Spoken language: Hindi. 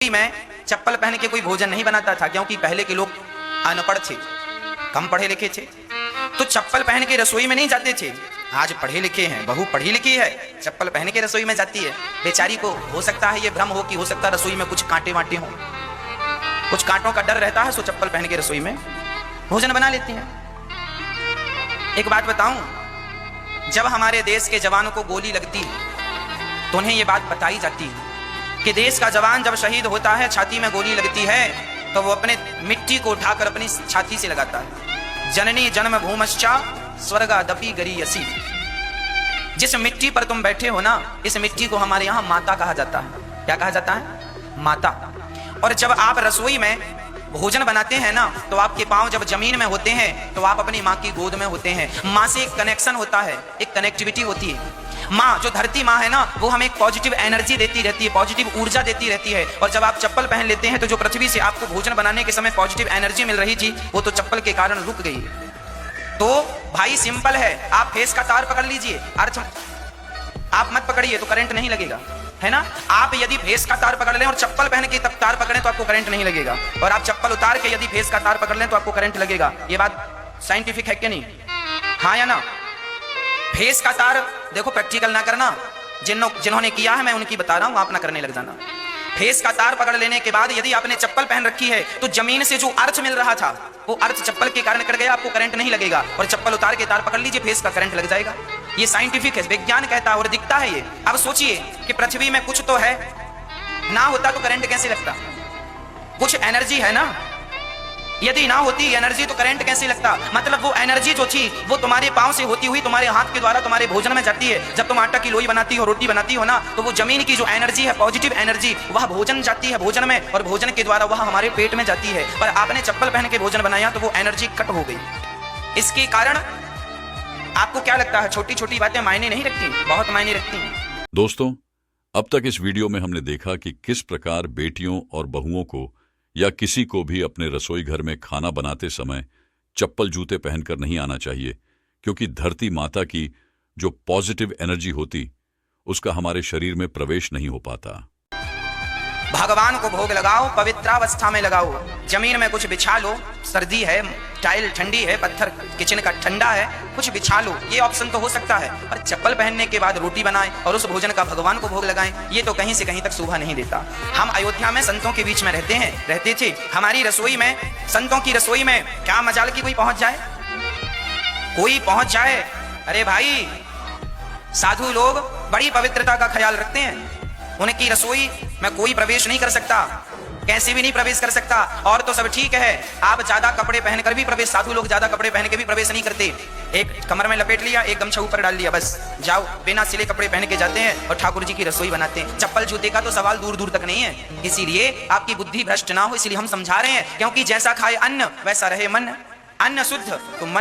मैं चप्पल पहन के कोई भोजन नहीं बनाता था, क्योंकि पहले के लोग अनपढ़ थे, कम पढ़े लिखे थे, तो चप्पल पहन के रसोई में नहीं जाते थे। आज पढ़े लिखे हैं, बहू पढ़ी लिखी है, चप्पल पहन के रसोई में जाती है। बेचारी को हो सकता है ये भ्रम हो कि हो सकता है रसोई में कुछ कांटे वांटे हों, कुछ कांटों का डर रहता है, सो चप्पल पहन के रसोई में भोजन बना लेती हैं। एक बात बताऊं, जब हमारे देश के जवानों को गोली लगती है तो उन्हें ये बात बताई जाती है कि देश का जवान जब शहीद होता है, छाती में गोली लगती है तो वो अपने मिट्टी को उठाकर अपनी छाती से लगाता है। जननी जन्म भूमश्चा स्वर्गादपि गरीयसी। जिस मिट्टी पर तुम बैठे हो ना, इस मिट्टी को हमारे यहाँ माता कहा जाता है। क्या कहा जाता है? माता। और जब आप रसोई में भोजन बनाते हैं ना, तो आपके पांव जब जमीन में होते हैं तो आप अपनी माँ की गोद में होते हैं। माँ से एक कनेक्शन होता है, एक कनेक्टिविटी होती है। माँ, जो धरती माँ है ना, वो हमें एक पॉजिटिव एनर्जी देती रहती है, पॉजिटिव ऊर्जा देती रहती है। और जब आप चप्पल पहन लेते हैं तो जो पृथ्वी से आपको भोजन बनाने के समय पॉजिटिव एनर्जी मिल रही थी, वो तो चप्पल के कारण रुक गई। तो भाई सिंपल है, आप फेस का तार पकड़ लीजिए, अर्थ आप मत पकड़िए तो करंट नहीं लगेगा, है ना। आप यदि फेस का तार पकड़ लें और चप्पल पहन के तब तार पकड़ें तो आपको करंट नहीं लगेगा, और आप चप्पल उतार के यदि फेस का तार पकड़ लें तो आपको करंट लगेगा। ये बात साइंटिफिक है कि नहीं? हाँ या ना? फेस का तार देखो, प्रैक्टिकल ना करना, जिन्होंने किया है मैं उनकी बता रहा हूं, आप ना करने लग जाना। फेस का तार पकड़ लेने के बाद यदि आपने चप्पल पहन रखी है तो जमीन से जो अर्थ मिल रहा था वो अर्थ चप्पल के कारण कट गया, आपको करंट नहीं लगेगा। और चप्पल उतार के तार पकड़ लीजिए, फेस का करंट लग जाएगा। ये साइंटिफिक है, विज्ञान कहता है और दिखता है ये। अब सोचिए कि पृथ्वी में कुछ तो है, ना होता तो करंट कैसे लगता? कुछ एनर्जी है ना, यदि ना होती एनर्जी तो करंट कैसे लगता? मतलब वो एनर्जी जो थी वो तुम्हारे पांव से होती हुई तुम्हारे हाथ के द्वारा तुम्हारे भोजन में जाती है। जब तुम आटा की लोई बनाती हो, रोटी बनाती हो ना, तो वो जमीन की जो एनर्जी है, पॉजिटिव एनर्जी, वह भोजन जाती है भोजन में, और भोजन के द्वारा वह हमारे पेट में जाती है। पर आपने चप्पल पहन के भोजन बनाया तो वो एनर्जी कट हो गई। इसके कारण आपको क्या लगता है? छोटी छोटी बातें मायने नहीं रखती, बहुत मायने रखती हैं। दोस्तों, अब तक इस वीडियो में हमने देखा कि किस प्रकार बेटियों और बहुओं को या किसी को भी अपने रसोई घर में खाना बनाते समय चप्पल जूते पहनकर नहीं आना चाहिए, क्योंकि धरती माता की जो पॉजिटिव एनर्जी होती उसका हमारे शरीर में प्रवेश नहीं हो पाता। भगवान को भोग लगाओ, पवित्रावस्था में लगाओ, जमीन में कुछ बिछा लो, सर्दी है, टाइल ठंडी है, पत्थर किचन का ठंडा है, कुछ बिछा लो, ये ऑप्शन तो हो सकता है। पर चप्पल पहनने के बाद रोटी बनाएं और उस भोजन का भगवान को भोग लगाएं, ये तो कहीं से कहीं तक शोभा नहीं देता। हम अयोध्या में संतों के बीच में रहते थे। हमारी रसोई में, संतों की रसोई में क्या मजाल की कोई पहुंच जाए, कोई पहुंच जाए। अरे भाई, साधु लोग बड़ी पवित्रता का ख्याल रखते हैं, उनकी रसोई में कोई प्रवेश नहीं कर सकता, कैसे भी नहीं प्रवेश कर सकता। और तो सब ठीक है, आप ज्यादा कपड़े पहनकर भी प्रवेश, साधु लोग ज्यादा कपड़े पहन के भी प्रवेश नहीं करते। एक कमर में लपेट लिया, एक गमछा ऊपर डाल लिया, बस जाओ, बिना सिले कपड़े पहन के जाते हैं और ठाकुर जी की रसोई बनाते हैं। चप्पल जूते का तो सवाल दूर दूर तक नहीं है। इसीलिए आपकी बुद्धि भ्रष्ट ना हो, इसलिए हम समझा रहे हैं, क्योंकि जैसा खाए अन्न वैसा रहे मन। अन्न शुद्ध तो मन